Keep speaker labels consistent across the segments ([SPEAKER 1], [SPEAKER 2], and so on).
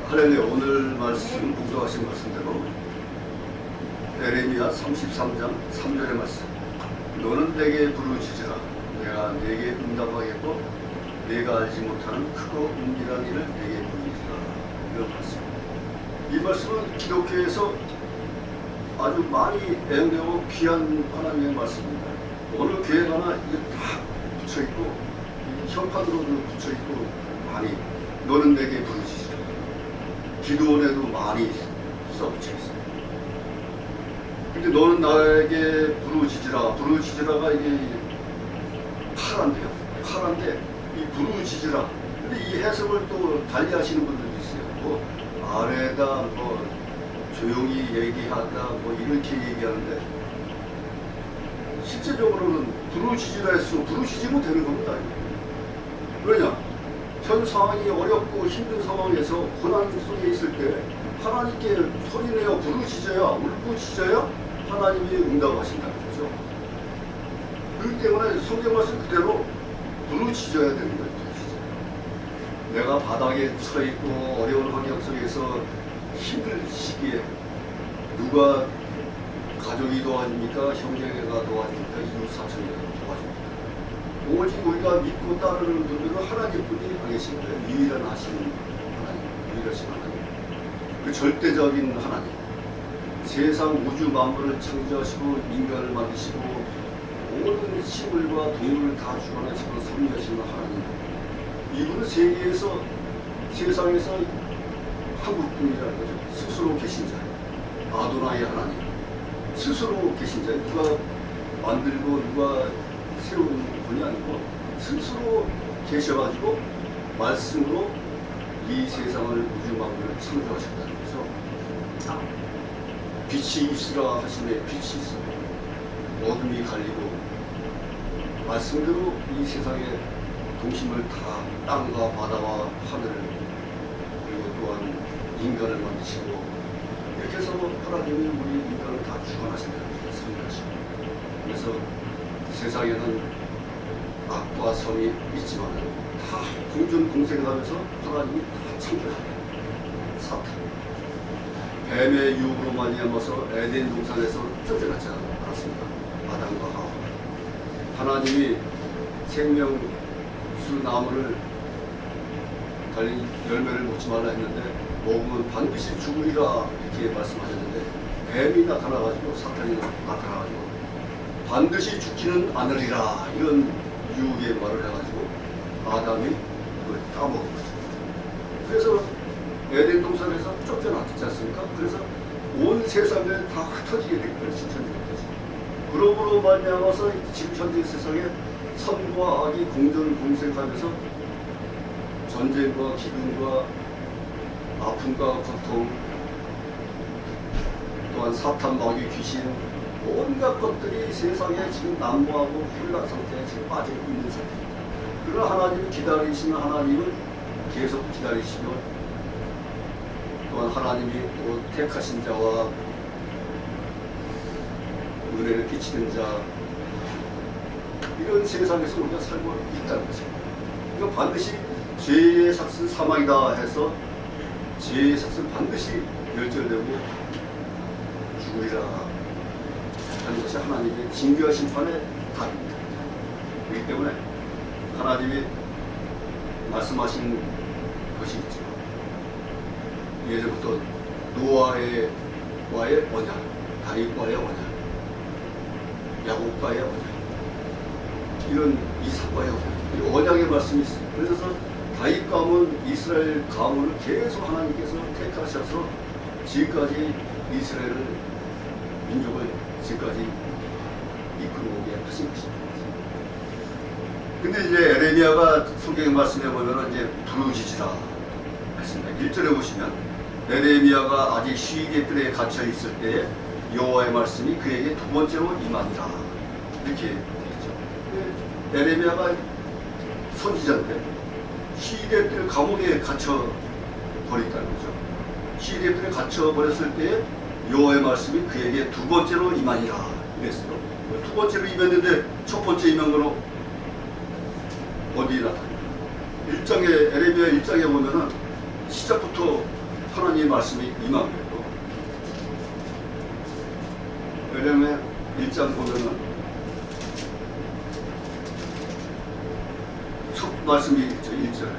[SPEAKER 1] 할렐루야. 오늘 말씀 공독하신 말씀대로 에레미야 33장 3절의 말씀. 너는 내게 부르짖으라. 내가 내게 응답하겠고 내가 알지 못하는 크고 은밀한 일을 내게 보이리라. 이런 말씀. 이 말씀은 기독교에서 아주 많이 애용되고 귀한 하나님의 말씀입니다. 어느 교회 가나 이게 다 붙여있고 현판으로도 붙여있고 많이 너는 내게 부르짖으라. 기도원에도 많이 써붙여 있어요. 근데 너는 나에게 부르짖으라. 부르짖으라가 이게 파란데요. 파란데 이 부르짖으라. 근데 이 해석을 또 달리 하시는 분들도 있어요. 뭐 아래다, 뭐 조용히 얘기하다, 뭐 이렇게 얘기하는데 실제적으로는 부르짖으라 했으면 부르짖으면 되는 겁니다. 왜냐? 현 상황이 어렵고 힘든 상황에서 고난 속에 있을 때 하나님께 소리내어 부르짖어야, 울부짖어야 하나님이 응답하신다는 거죠. 그렇기 때문에 성경 말씀 그대로 부르짖어야 되는 거예요. 내가 바닥에 처있고 어려운 환경 속에서 힘들 시기에 누가 가족이 도와줍니까? 형제가 도와줍니까? 이웃 사촌이 도와줍니까? 오직 우리가 믿고 따르는 분들은 하나님뿐이 안 계신 거예요. 유일한 하시는 하나님, 유일하신 하나님. 그 절대적인 하나님. 세상 우주 만물을 창조하시고 인간을 만드시고 모든 식물과 동물을 다 주관하시고 섭리하시는 하나님. 이분은 세계에서, 세상에서 한국뿐이라는 거죠. 스스로 계신 자. 아도나이 하나님. 스스로 계신 자. 누가 만들고 누가 세우는 분이 아니고 스스로 계셔가지고 말씀으로 이 세상을 우주 만물을 창조하셨다는 거죠. 빛이 있으라 하시매 빛이 있어. 어둠이 갈리고 말씀대로 이 세상의 동심을 다 땅과 바다와 하늘을 그리고 또한 인간을 만드시고 이렇게 해서 하나님이 우리 인간을 다 주관하신다는 것을 그래서 세상에는 악과 성이 있지만 다 공존공생하면서 하나님이 다 창조합니다. 사탄 뱀의 유혹으로 말미암아서 에덴 동산에서 쫓겨나지 않았습니다. 아담과 하와. 하나님이 생명수 나무를 달린 열매를 먹지 말라 했는데 먹으면 반드시 죽으리라 이렇게 말씀하셨는데 뱀이 나타나가지고 사탄이 나타나가지고 반드시 죽지는 않으리라 이런 유혹의 말을 해가지고 아담이 그걸 따먹은 거죠. 그래서 에덴 동산에서 쫓겨났지 않습니까? 그래서 온 세상에 다 흩어지게 된 거예요. 신천지까지. 그러므로 말미암아서 지금 현재 세상에 선과 악이 공존공생하면서 전쟁과 기근과 아픔과 고통 또한 사탄 마귀 귀신 온갖 것들이 세상에 지금 난무하고 혼란 상태에 지금 빠져 있는 상태입니다. 그러나 하나님을 기다리시는 하나님은 계속 기다리시며 또한 하나님이 또 택하신 자와 은혜를 끼치는 자 이런 세상에서 우리가 살고 있다는 것입니다. 그러니까 반드시 죄의 삭은 사망이다 해서 죄의 삭은 반드시 멸절되고 죽으리라 하는 것이 하나님의 징계와 심판의 답입니다. 그렇기 때문에 하나님이 말씀하신 것이 있죠. 예전부터 노아와의 언약, 다윗과의 언약, 야곱과의 언약, 이런 이삭과의 언약, 언약의 말씀이 있어요. 그래서 다윗 가문, 이스라엘 가문을 계속 하나님께서 택하셔서 지금까지 이스라엘을 민족을 지금까지 이끌어오게 하신 것입니다. 근데 이제 에레미야가 성경의 말씀해 보면은 이제 부르짖으라 했습니다. 1절에 보시면 에레미야가 아직 시계들에 갇혀 있을 때에 여호와의 말씀이 그에게 두 번째로 임하니라 이렇게 되어 있죠. 에레미야가 선지자인데 시계들 감옥에 갇혀 버렸다는 거죠. 시계들에 갇혀 버렸을 때에 여호와의 말씀이 그에게 두 번째로 임하니라 이랬어요. 두 번째로 임했는데 첫 번째 임한 거는 어디에 나타납니까? 1장에 에레미야 1장에 보면은 시작부터 하나님의 말씀이 임한 거예요. 왜냐면 1장 보면은 첫 말씀이 있죠. 1절에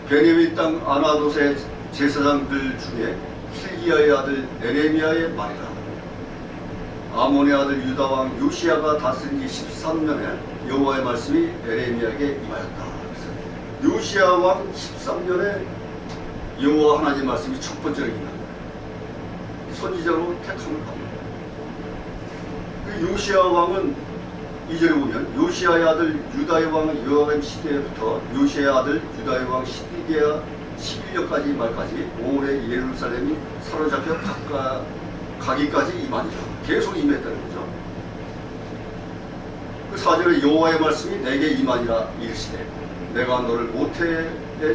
[SPEAKER 1] 베냐민 땅 아나돗의 제사장들 중에 hil기야의 아들 에레미야의 말이라. 아몬의 아들 유다 왕 요시야가 다스린 지 13년에 여호와의 말씀이 에레미야에게 임하였다. 그래서 요시야 왕 13년에 여호와 하나님의 말씀이 첫 번째로 임합니다. 선지자로 택함을 받습니다. 그 요시야 왕은 2절에 보면 요시야의 아들 유다의 왕 여호람 시대부터 요시야의 아들 유다의 왕 시드기야 11년까지 말까지 오래 예루살렘이 사로잡혀 가기까지 임하니라. 계속 임했다는 거죠. 그 4절에 여호와의 말씀이 내게 임하니라 이르시되 내가 너를 모태에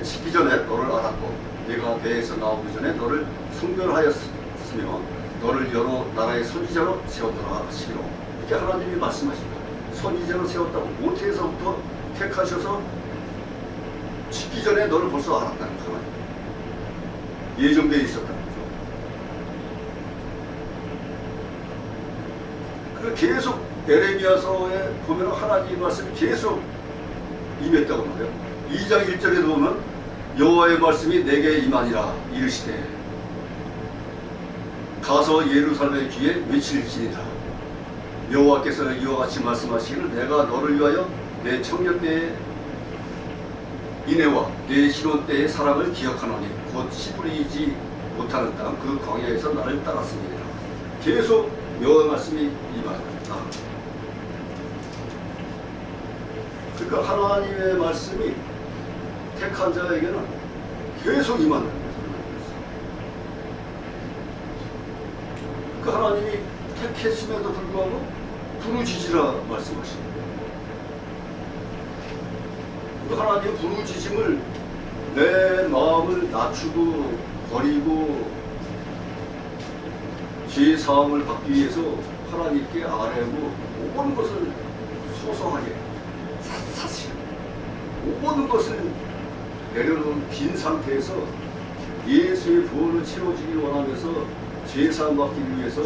[SPEAKER 1] 짓기 전에 너를 알았고 내가 배에서 나오기 전에 너를 성별하였으며 너를 여러 나라의 선지자로 세웠더라 하시기로. 이렇게 하나님이 말씀하십니다. 선지자로 세웠다고 모태에서부터 택하셔서 짓기 전에 너를 벌써 알았다는 거죠. 예정되어 있었다는 거죠. 그 계속 에레미야서에 보면 하나님의 말씀이 계속 임했다고 말해요. 2장 1절에도 보면 여호와의 말씀이 내게 임하니라 이르시되 가서 예루살렘의 귀에 외칠지니라. 여호와께서 이와 같이 말씀하시기를 내가 너를 위하여 내 청년 때의 인애와 내 신혼 때의 사랑을 기억하노니 곧 씨 뿌리지 못하는 땅 그 광야에서 나를 따랐습니다. 계속 여호와의 말씀이 임하였다. 그러니까 하나님의 말씀이 택한 자에게는 계속 임한다는 거죠. 그 하나님이 택했음에도 불구하고 부르짖으라 말씀하십니다. 그 하나님의 부르짖음을 내 마음을 낮추고 버리고 죄의 사함을 받기 위해서 하나님께 아뢰고 모든 것을 소소하게 사실 모든 것을 내려놓은 빈 상태에서 예수의 부활을 채워주길 원하면서 죄사함 받기 위해서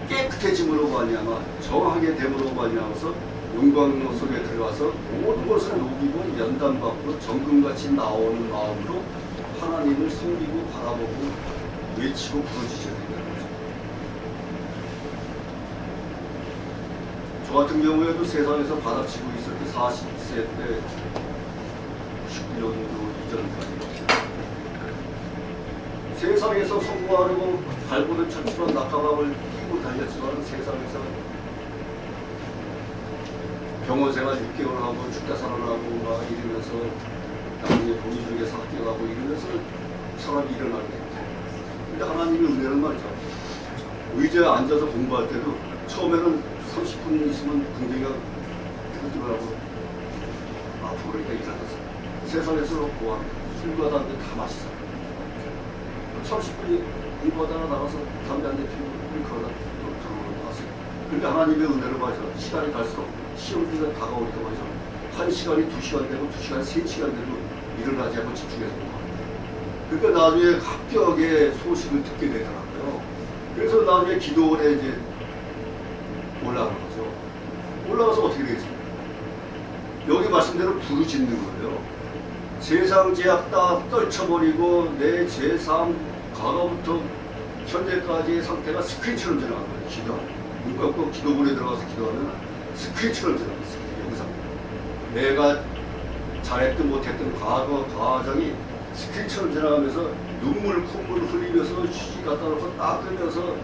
[SPEAKER 1] 깨끗해짐으로 말미암아 정하게 됨으로 말미암아서 영광로 속에 들어가서 모든 것을 녹이고 연단받고 정금같이 나오는 마음으로 하나님을 섬기고 바라보고 외치고 부르짖어야 된다는 거죠. 저 같은 경우에도 세상에서 받아치고 있을 때 40세 때 19년도 이전까지 세상에서 성공하려고 발버둥 쳤지만 낙하방을 끼고 달렸지만 세상에서 병원 생활 6개월 하고 죽다 살아나고 막 이러면서 나중에 돈이 중에서 합격하고 이러면서 사람이 일어나게 됩니다. 근데 하나님의 은혜는 말이죠. 의자에 앉아서 공부할 때도 처음에는 30분 있으면 등대가 뜨거뜨거하고 앞으로 그러니까 일어나서 세상에서 보안, 술과 담배 다 마시잖아. 30분이 공부하다가 나가서 담배 한 대 피우고 그러다 또 들어왔어요. 그러니까 하나님의 은혜를 봐서 시간이 갈수록 시험기가 다가오니까 말이죠. 1시간이 2시간 되고 2시간 3시간 되고 일어나지 않고 집중해서 그러니까 나중에 합격의 소식을 듣게 되더라고요. 그래서 나중에 기도원에 이제 올라가는 거죠. 올라가서 어떻게 되겠습니까? 여기 말씀대로 부르짖는 거예요. 세상 제약 다 떨쳐버리고 내 제3 과거부터 현재까지의 상태가 스크린처럼 지나가는 거예요. 기도하는. 눈 감고 기도문에 들어가서 기도하면 스크린처럼 지나가는 거예요. 영상. 내가 잘했든 못했든 과거 과정이 스크린처럼 지나가면서 눈물 콧물 흘리면서 휴지 갖다 놓고 닦으면서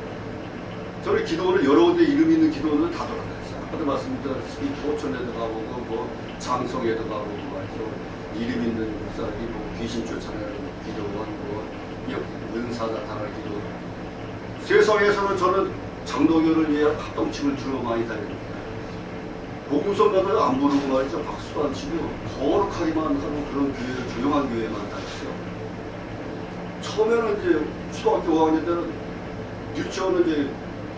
[SPEAKER 1] 저는 기도원을 여러 군데 이름 있는 기도원을 다 돌아다녔어요. 아까도 말씀드렸다시피 포천에도 가보고 뭐 장성에도 가보고 말이죠. 이름 있는 목사들이 뭐 귀신 쫓아내는 기도원, 뭐 은사 나타나는 기도. 세상에서는 저는 장로교를 위해 합동침을 주로 많이 다닙니다. 복음성가도 안 부르고 말이죠. 박수도 안 치고 거룩하기만 하는 그런 교회를 조용한 교회만 다녔어요. 처음에는 이제 초등학교 5학년 때는 유치원은 이제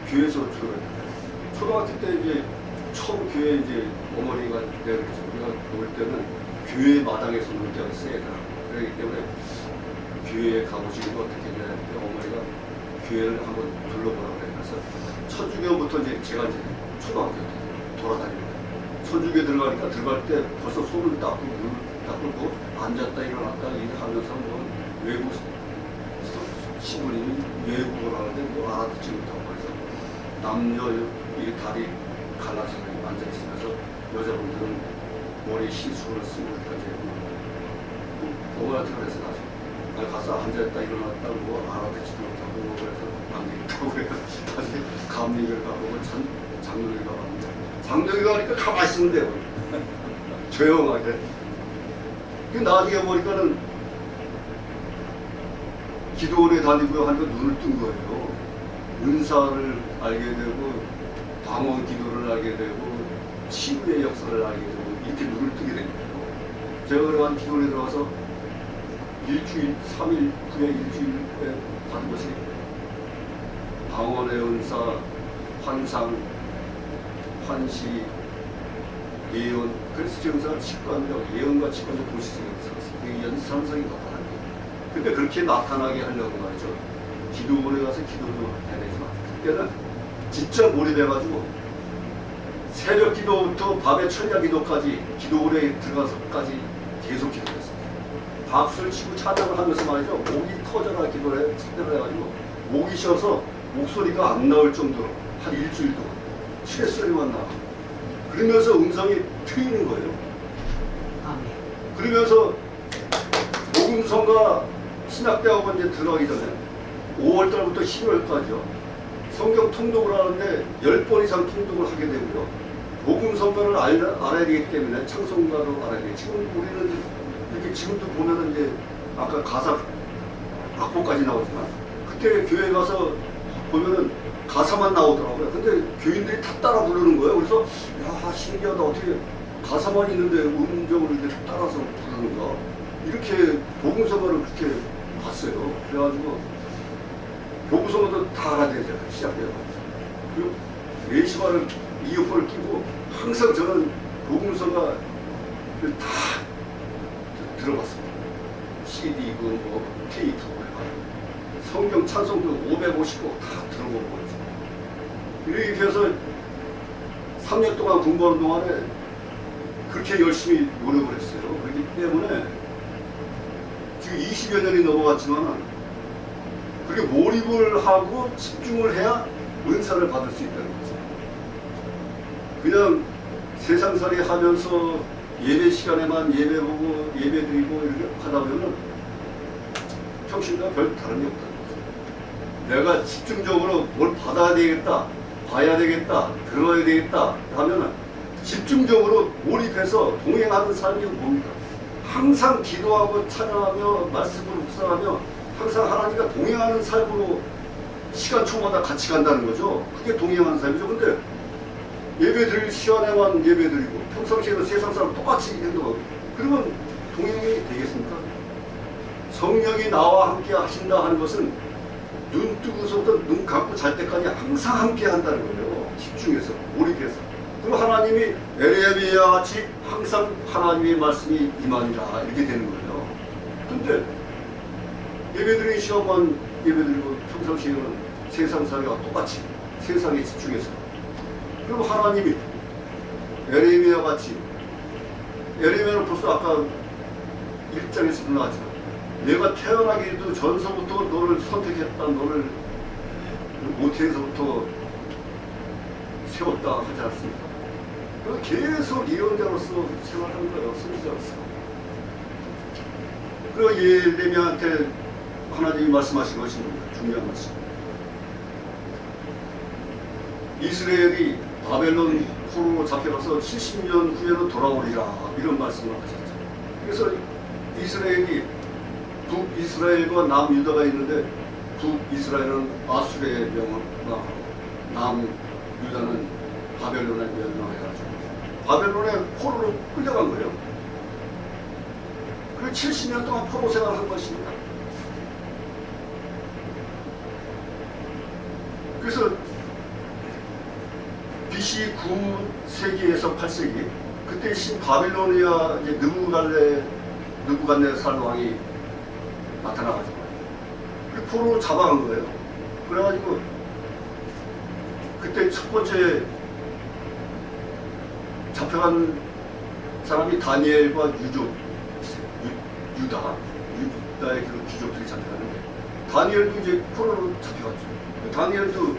[SPEAKER 1] 교회에서 졸업했어요. 초등학교 때 이제 처음 교회 이제 어머니가 내려오죠. 우리가 올 때는 교회 마당에서 놀 때가 세더라고요. 그렇기 때문에 교회에 가보시고 어떻게 했냐는데 어머니가 교회를 한번 둘러보라고 그래요. 그래서 천주교부터 이제 제가 이제 초등학교 때 돌아다니고 천주교 들어가니까 들어갈 때 벌써 손을 닦고 눈을 닦고 뭐 앉았다 일어났다 이렇게 하면서 뭐 외국 신부님이 외국어를 하는데 뭐 알아듣지 못하고 그래서 남녀 이 다리 갈라서 앉아있으면서 여자분들은 머리에 시술을 쓰고 이렇게 어머니한테 그래서 나중에 가서 앉아있다 일어났다 뭐 알아듣지도 못하고 뭐 그래서 안 되겠다고 그래서 다시 감리교를 가보고 장로교를 가봤는데 장로교 가니까 가만히 있으면 돼요. 조용하게. 나중에 보니까는 기도원에 다니고 하니까 눈을 뜬 거예요. 은사를 알게 되고 방언 기도를 알게 되고 치유의 역사를 알게 되고 이렇게 눈을 뜨게 된 거예요. 제가 그래가지고 기도원에 들어가서 일주일, 3일, 9회 일주일에 받은 것이 방언의 은사, 환상, 환시, 예언, 그래서 제가 직관적, 예언과 직관적 도시성이 있었어요. 이게 연산성이 나타난 거예요. 근데 그렇게 나타나게 하려고 말이죠. 기도원에 가서 기도도 해야 되지만 그때는 진짜 몰입해가지고 새벽 기도부터 밤에 철야 기도까지 기도원에 들어가서까지 계속 기도했어요. 박수를 치고 찬양을 하면서 말이죠. 목이 터져라 기도를 해가지고 목이 쉬어서 목소리가 안 나올 정도로 한 일주일 동안 쇳소리만 나고 그러면서 음성이 트이는 거예요. 그러면서 복음성가 신학대학원 이제 들어가기 전에 5월달부터 12월까지요. 성경 통독을 하는데 10번 이상 통독을 하게 되고요. 복음성가를 알아야 되기 때문에 찬송가도 알아야 돼요. 지금 우리는 이렇게 지금도 보면은 이제 아까 가사 악보까지 나오지만 그때 교회 가서 보면은 가사만 나오더라고요. 근데 교인들이 다 따라 부르는 거예요. 그래서 야 신기하다 어떻게 가사만 있는데 음정을 이렇게 따라서 부르는가 이렇게 복음성가를 그렇게 봤어요. 그래가지고 복음성가도 다 알아야 되잖아요. 시작돼요. 그리고 레시바를 이어폰을 끼고 항상 저는 복음성가를 다 들어봤습니다. CD 뭐 테이프 성경 찬송도 550곡 다 들어보고 있어요. 이렇게 해서 3년 동안 공부하는 동안에 그렇게 열심히 노력을 했어요. 그렇기 때문에 지금 20여 년이 넘어갔지만 그렇게 몰입을 하고 집중을 해야 은사를 받을 수 있다는 거죠. 그냥 세상살이 하면서 예배 시간에만 예배 보고 예배 드리고 이렇게 하다 보면 평신과 별 다름이 없다는 거죠. 내가 집중적으로 뭘 받아야 되겠다, 봐야 되겠다, 들어야 되겠다 하면 집중적으로 몰입해서 동행하는 삶이 뭡니까? 항상 기도하고 찬양하며 말씀을 묵상하며 항상 하나님과 동행하는 삶으로 시간초마다 같이 간다는 거죠. 그게 동행하는 삶이죠. 근데 예배 드릴 시간에만 예배 드리고 평상시에는 세상 사람 똑같이 행동하고 그러면 동행이 되겠습니까? 성령이 나와 함께 하신다 하는 것은 눈 뜨고서부터 눈 감고 잘 때까지 항상 함께 한다는 거예요. 집중해서 몰입해서. 그럼 하나님이 에레미야와 같이 항상 하나님의 말씀이 임하니라 이렇게 되는 거예요. 근데 예배드리는 시간만 예배드리고 평상시에는 세상살이와 똑같이 세상에 집중해서 그럼 하나님이 에레미야와 같이 에레미야는 벌써 아까 1장에서도 나왔지만 내가 태어나기도 전서부터 너를 선택했다 너를 모태에서부터 세웠다 하지 않습니까? 계속 예언자로서 생활하는 거예요. 선지자로서. 그리고 예레미야한테 하나님이 말씀하신 것이 중요한 말씀. 이스라엘이 바벨론 포로로 잡혀가서 70년 후에는 돌아오리라 이런 말씀을 하셨죠. 그래서 이스라엘이 북이스라엘과 남유다가 있는데 북이스라엘은 아수르의 명망하고 남유다는 바벨론에 멸망해가지고 바벨론에 포로로 끌려간 거예요. 그리고 70년 동안 포로 생활을 한 것입니다. 그래서 BC 9세기에서 8세기 그때 신바빌로니아 이제 느부갓네살 왕이 나타나가지고 포로로 잡아간 거예요. 그래가지고 그때 첫 번째 잡혀간 사람이 다니엘과 유다의 그 귀족들이 잡혀가는데, 다니엘도 이제 포로로 잡혀갔죠. 다니엘도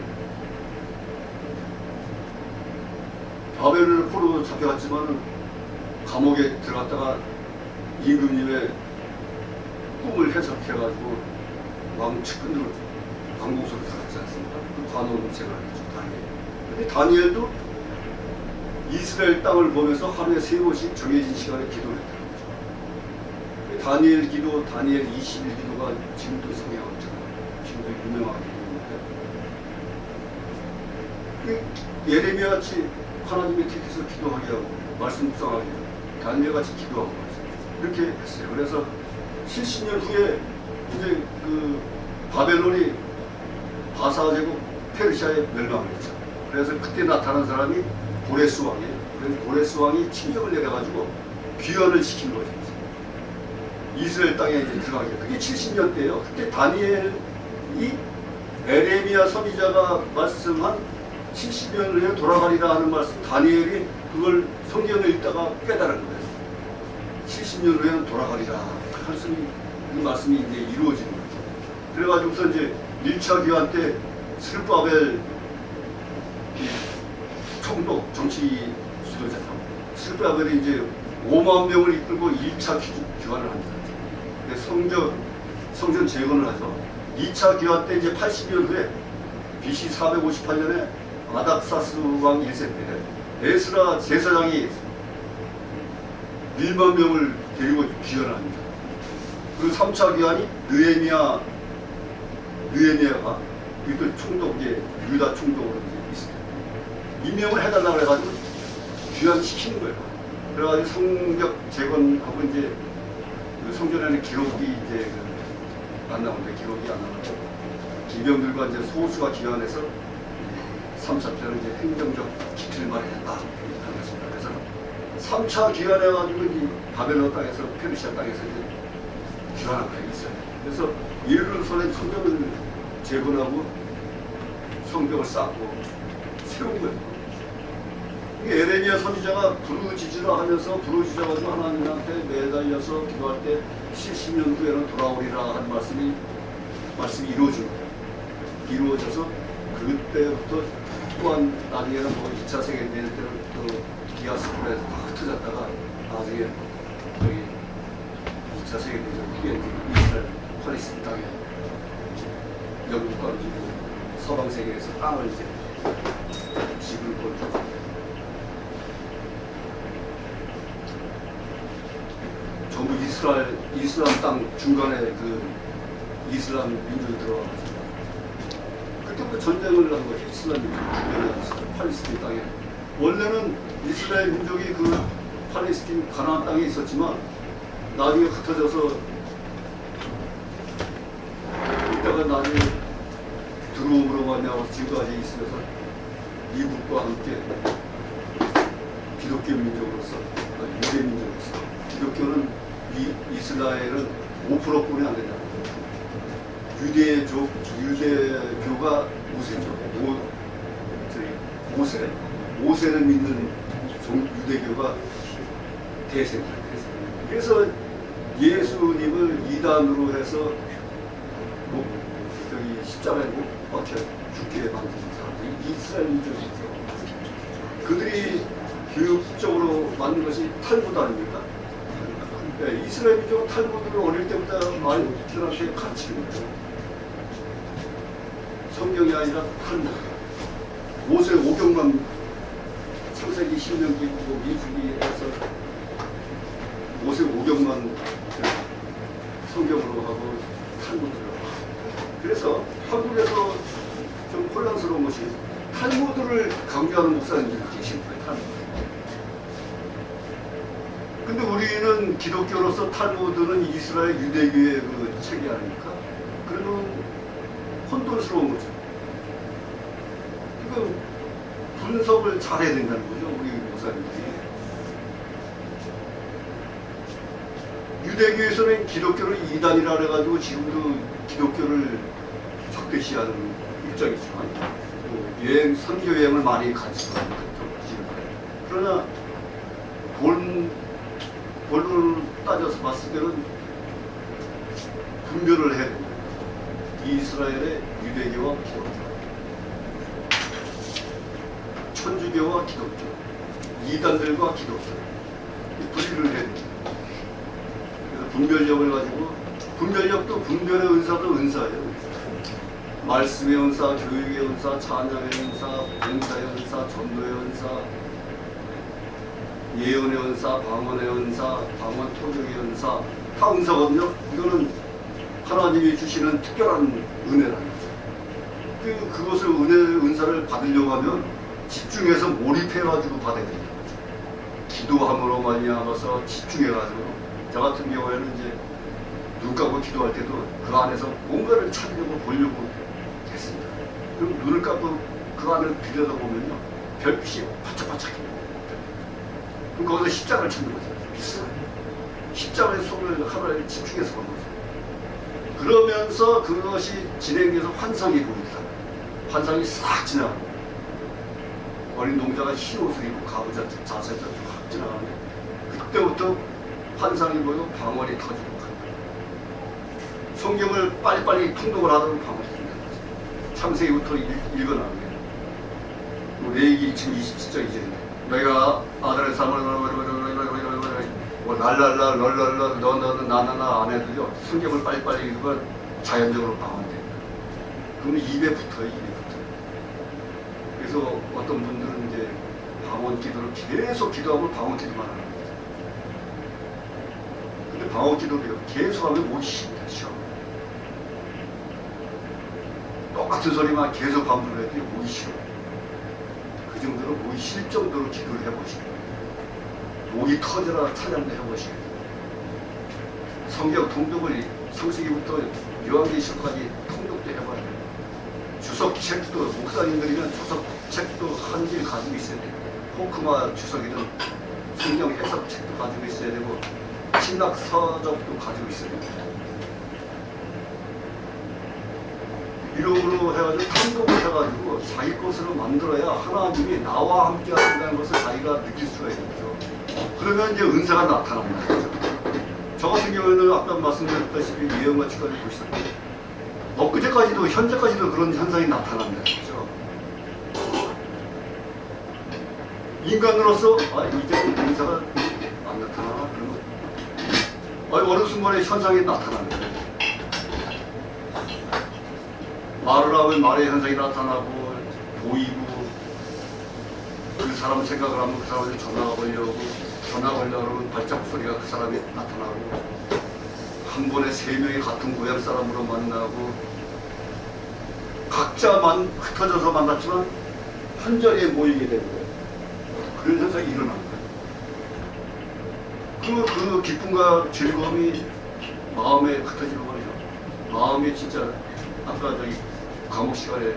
[SPEAKER 1] 바벨을 포로로 잡혀갔지만 감옥에 들어갔다가 임금님의 꿈을 해석해가지고 왕 측근으로 왕궁소로 들어갔지 않습니까? 그 관원 생활을 했죠, 다니엘. 근데 다니엘도 이스라엘 땅을 보면서 하루에 3번씩 정해진 시간에 기도를 했다는 거죠. 다니엘 기도, 다니엘 20일 기도가 지금도 성행하고 있잖아요. 지금도 유명하게 있는데, 예레미야 같이 하나님의 택해서 기도하게 하고 말씀 묵상하게 하고 다니엘 같이 기도하고 이렇게 했어요. 그래서 70년 후에 이제 그 바벨론이 바사제국 페르시아에 멸망을 했죠. 그래서 그때 나타난 사람이 고레스 왕이에요. 그래서 고레스 왕이 칙령을 내려가지고 귀환을 시킨 거죠. 이스라엘 땅에 이제 들어가게. 그게 70년 대예요. 그때 다니엘이 에레미야 선지자가 말씀한 70년 후에 돌아가리라 하는 말씀, 다니엘이 그걸 성경을 읽다가 깨달은 거예요. 70년 후에는 돌아가리라 그 말씀이 이제 이루어지는 거죠. 그래가지고서 이제 1차 귀환 때 스룹바벨 총독 정치 지도자죠. 스룹바벨이 이제 5만 명을 이끌고 1차 귀환을 합니다. 성전 재건을 하죠. 2차 귀환 때 이제 80년 후에 BC 458년에 아닥사스 왕 1세 때 에스라 제사장이 1만 명을 데리고 귀환을 합니다. 그리고 3차 귀환이 느헤미야가 이것도 총독, 이제 유다 총독으로 이제 있습니다. 임명을 해달라고 해가지고 귀환시키는 거예요. 그래가지고 성벽 재건하고 이제 그 성전에는 기록이 이제 안 나오는데, 기록이 안 나오고 기병들과 이제 소수가 귀환해서 3차 때는 이제 행정적 기틀을 마련했다 하는 것입니다. 그래서 3차 귀환해가지고 이 바벨론 땅에서 페르시아 땅에서 이제 귀환한 거예요, 있어요. 그래서 예루살렘 성전을 재건하고 성벽을 쌓고 세운 거예요. 에레미야 선지자가 부르짖으라 하면서 부르짖어가지고 하나님한테 매달려서 기도할 때 70년 후에는 돌아오리라 하는 말씀이 이루어진 거예요. 이루어져서 그때부터 또한 나중에는 뭐 2차 세계대전 때는 또 디아스포라에서 다 흩어졌다가 나중에 저기 2차 세계대전 후에 이스라엘 팔레스타인 땅에 영국과 서방 세계에서 땅을 이제 집을 걸고 전부 이슬람 땅 중간에 그 이슬람 민족이 들어와가지고 그때부터 전쟁을 한 거죠. 이슬람 민족 중간에 팔레스타인 땅에. 원래는 이스라엘 민족이 그 팔레스타인 가나안 땅에 있었지만 나중에 흩어져서 이따가 나중에 들어옴으로 말미암아 지금까지 있으면서 미국과 함께 기독교 민족으로서 유대 민족으로서 기독교는 이스라엘은 5%뿐이 안 된다고. 유대교가 우세죠. 모세를 믿는 유대교가 대세입니다. 그래서 예수님을 이단으로 해서 십자가에 못 박혀 죽게 만든 사람들이 이스라엘 민족이죠. 그들이 교육적으로 만든 것이 탈무드 아닙니까? 네, 이스라엘 민족은 탈무드를 어릴 때부터 아이들한테 가르치는 거예요. 성경이 아니라 탈무드. 모세 오경만 창세기, 신명기, 민수기에서 모세 오경만 성경으로 하고 탈무드를 하고. 그래서 한국에서 좀 혼란스러운 것이 탈무드를 강조하는 목사님들이 계신 거예요. 탈무드. 근데 우리는 기독교로서 탈무드는 이스라엘 유대교의 그 책이 아닙니까? 그러면 혼돈스러운 거죠. 그러니까 분석을 잘해야 된다는 거죠, 우리 목사님들이. 유대교에서는 기독교를 이단이라 해가지고 지금도 기독교를 적대시하는 입장이지만 선교 여행을 많이 가지 그러나 본론을 따져서 봤을 때는 분별을 해야 됩니다. 이스라엘의 유대교와 기독교, 천주교와 기독교, 이단들과 기독교 분리를 해야 됩니다. 그래서 분별력을 가지고 분별력도 분별의 은사도 은사예요. 말씀의 은사, 교육의 은사, 찬양의 은사, 봉사의 은사, 전도의 은사, 예언의 은사, 방언의 은사, 방언 통역의 은사 다 은사거든요. 이거는 하나님이 주시는 특별한 은혜라는 거죠. 그것을 은사를 받으려고 하면 집중해서 몰입해가지고 받아야 되는 거죠. 기도함으로 말미암아서 집중해가지고 저 같은 경우에는 이제 눈 감고 기도할 때도 그 안에서 뭔가를 찾으려고 보려고 했습니다. 그럼 눈을 감고 그 안을 들여다보면요 별빛이 반짝반짝해요. 그럼 거기서 십자가를 찾는 거죠. 비슷하게 십자가의 손을 하나에 집중해서 보는 거죠. 그러면서 그것이 진행돼서 환상이 보이더라. 환상이 싹 지나가는 거예요. 어린 농자가 흰 옷을 입고 가부좌 자세에서 확 지나가는데 그때부터 환상이 보이고 방언이 터지고 가는 거예요. 성경을 빨리빨리 통독을 하도록 방언이 터지는 거죠. 창세기부터 읽어나가는 거예요. 레위기 27장 이제 너희가 아들의 삶을 날랄라 널랄라 너너는 나나나 안 해도요 성경을 빨리빨리 읽으면 자연적으로 방언돼요. 그러면 입에 붙어요. 그래서 어떤 분들은 이제 방언 기도를 계속 기도하고 방언 기도만 하는 거죠. 근데 방언 기도도요 계속하면 목이 쉽니다. 쉬워. 똑같은 소리만 계속 반복을 해도 목이 쉬워. 그 정도로 목이 쉴 정도로 기도를 해보시고 목이 터져라 찬양도 해보시고 성경 통독을 창세기부터 요한계시록까지 통독도 해봐야 돼요. 주석책도 목사님들이면 주석책도 한 길 가지고 있어야 돼요. 호크마 주석이든 성경 해석책도 가지고 있어야 되고 신학 서적도 가지고 있어야 됩니다. 이름으로 해가지고 통독을 해가지고 자기 것으로 만들어야 하나님이 나와 함께 하신다는 것을 자기가 느낄 수가 있죠. 그러면 이제 은사가 나타난다. 그렇죠? 저 같은 경우에는 아까 말씀드렸다시피 예언같이까지 보시던데 엊그제까지도 현재까지도 그런 현상이 나타난다. 그렇죠? 인간으로서 이제 은사가 안 나타나나? 그러면 어느 순간에 현상이 나타나는 거예요. 말을 하면 말의 현상이 나타나고 보이고 그 사람 생각을 하면 그 사람한테 전화가 걸려오고 전화 걸려오면 발자국 소리가 그 사람이 나타나고 한 번에 3명이 같은 고향 사람으로 만나고 각자만 흩어져서 만났지만 한 자리에 모이게 되는 거예요. 그런 현상이 일어나는 거예요. 그 기쁨과 즐거움이 마음에 흩어지는 거죠. 마음이 진짜 아까 저기 과목 시간에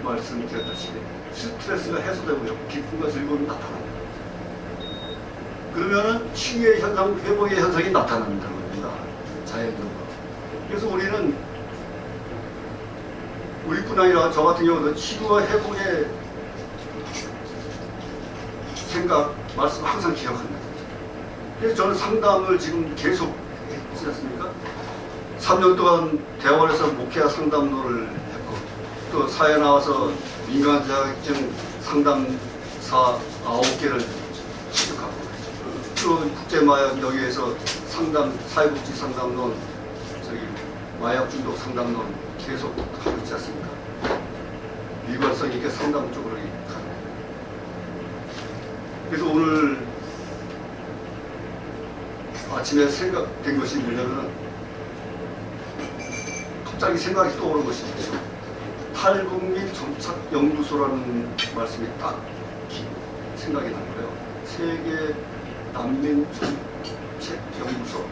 [SPEAKER 1] 말씀드렸다시피 스트레스가 해소되고요. 기쁨과 즐거움이 나타납니다. 그러면은 치유의 현상, 회복의 현상이 나타난다는 겁니다. 자연적으로. 그래서 우리뿐 아니라 저 같은 경우도 치유와 회복의 생각, 말씀 항상 기억합니다. 그래서 저는 상담을 지금 계속 했지 않습니까? 3년 동안 대학원에서 목회와 상담로를 했고 또 사회 나와서 민간 자격증 상담사 9개를 취득하고 또 국제마약 여기에서 사회복지 상담론 마약 중독 상담론 계속 하고 있지 않습니까? 일관성 있게 상담 쪽으로 가는 거예요. 그래서 오늘 아침에 생각된 것이 뭐냐면 갑자기 생각이 떠오른 것이 있죠. 탈북민 정착연구소라는 말씀이 딱 생각이 나고요. 세계 난민 정책연구소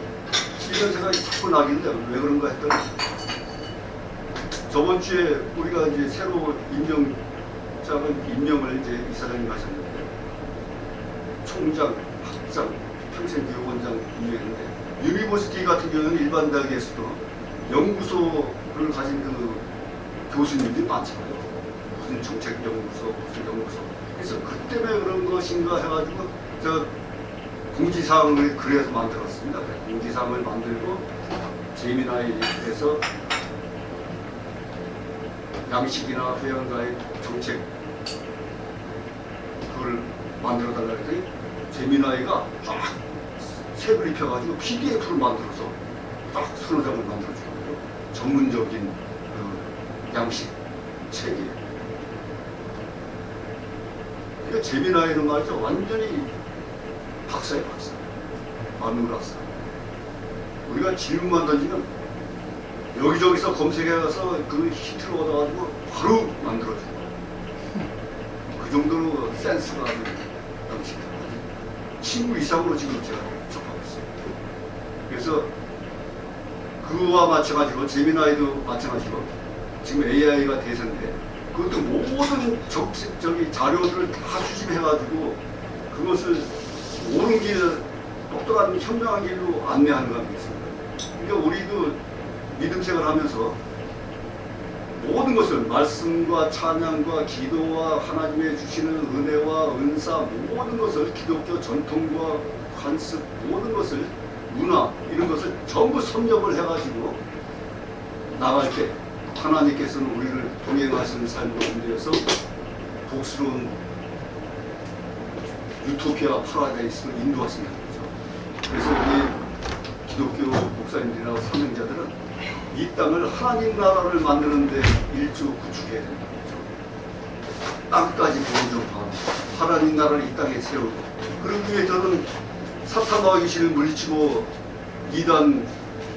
[SPEAKER 1] 이런 생각이 자꾸 나길래 왜 그런가 했더니 저번 주에 우리가 이제 새로 임명을 이제 이사장님 하셨는데 총장, 학장, 평생교육원장 임명했는데 유니버시티 같은 경우는 일반 대학에서도 연구소를 가진 그 교수님들이 많잖아요. 무슨 정책연구소, 무슨 연구소. 그래서 그 때문에 그런 것인가 해가지고 저 공지사항을 그래서 만들었습니다. 공지사항을 만들고 재미나이에서 양식이나 회원과의 정책 그걸 만들어 달라 했더니 재미나이가 쫙 색을 입혀가지고 PDF를 만들어서 딱 서너 장을 만들어주고요. 전문적인 그 양식 책이에요. 그러니까 재미나이는 말이죠. 완전히 박사예요, 박사. 만물학사. 우리가 질문만 던지면 여기저기서 검색해가서 그 히트를 얻어가지고 바로 만들어주고 그 정도로 센스가 아주 넘치다. 친구 이상으로 지금 제가 접하고 있어요. 그래서 그와 마찬가지로 재미나이도 마찬가지로 지금 AI가 대세인데 그것도 모든 저기 자료들을 다 수집해가지고 그것을 옳은 길, 똑똑한 현명한 길로 안내하는 거 아니겠습니까? 그러니까 우리도 믿음 생활하면서 모든 것을 말씀과 찬양과 기도와 하나님의 주시는 은혜와 은사 모든 것을 기독교 전통과 관습 모든 것을 문화 이런 것을 전부 섭렵을 해가지고 나갈 때 하나님께서는 우리를 동행하시는 삶으로 인도해서 복스러운 유토피아 파라다이스로 인도하신다는 거죠. 그래서 우리 기독교 목사님들이나 사명자들은 이 땅을 하나님 나라를 만드는데 일조 구축해야 된다는 거죠. 땅까지 보존하고 하나님 나라를 이 땅에 세우고 그러기 위해 저는 사탄과 귀신을 물리치고 이단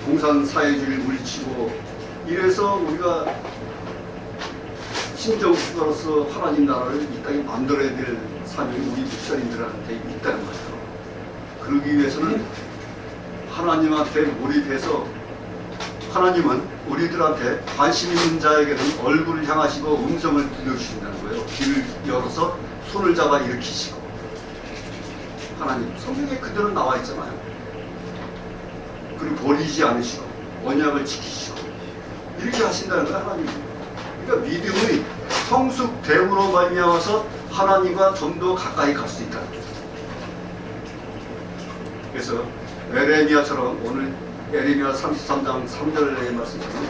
[SPEAKER 1] 동산 사회주의를 물리치고 이래서 우리가 신정국가로서 하나님 나라를 이 땅에 만들어야 될 사명이 우리 목사님들한테 있다는 거죠. 그러기 위해서는 하나님한테 몰입해서 하나님은 우리들한테 관심 있는 자에게는 얼굴을 향하시고 음성을 들려주신다는 거예요. 귀를 열어서 손을 잡아 일으키시고 하나님 성경에 그대로 나와 있잖아요. 그리고 버리지 않으시고 언약을 지키시고 이렇게 하신다는 거예요. 하나님. 그러니까 믿음의 성숙됨으로 말미암아서 하나님과 좀 더 가까이 갈 수 있다는 거죠. 그래서 에레미야처럼 오늘 에레미야 33장 3절의 말씀처럼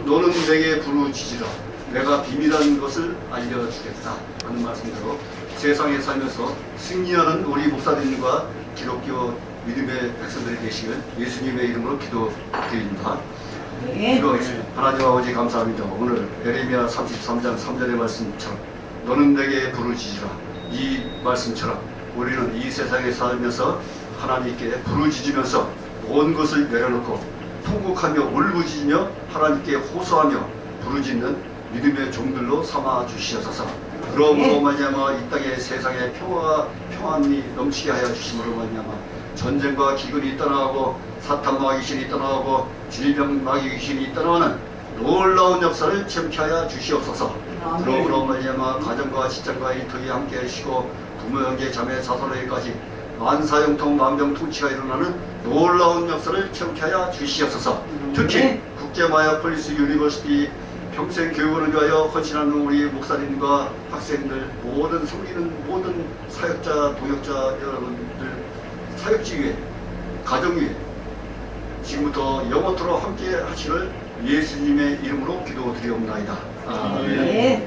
[SPEAKER 1] 너는 내게 부르짖으라 내가 비밀한 것을 알려주겠다 하는 말씀대로 세상에 살면서 승리하는 우리 목사님과 기독교 믿음의 백성들이 되시길 예수님의 이름으로 기도드립니다. 기도하겠습니다. 하나님 아버지 감사합니다. 오늘 에레미야 33장 3절의 말씀처럼 너는 내게 부르짖으라 이 말씀처럼 우리는 이 세상에 살면서 하나님께 부르짖으면서 온 것을 내려놓고 통곡하며 울부짖으며 하나님께 호소하며 부르짖는 믿음의 종들로 삼아 주시옵소서. 그러므로 말미암아 이 땅의 세상에 평안이 넘치게 하여 주심으로 말미암아 전쟁과 기근이 떠나가고 사탄과 귀신이 떠나가고 질병 마귀 귀신이 떠나가는 놀라운 역사를 체험케 하여 주시옵소서. 그러므로 말미암아 가정과 직장과 일터에 함께 하시고 부모 형제 자매 자손에게까지 만사형통 만병통치가 일어나는 놀라운 역사를 체험케 하여 주시옵소서. 특히 국제마약 폴리스 유니버시티 평생교육원을 위하여 헌신하는 우리 목사님과 학생들 모든 섬기는 모든 사역자 동역자 여러분들 사역지 위에 가정 위에 지금부터 영원토록 함께 하시를 예수님의 이름으로 기도드리옵나이다. 아멘.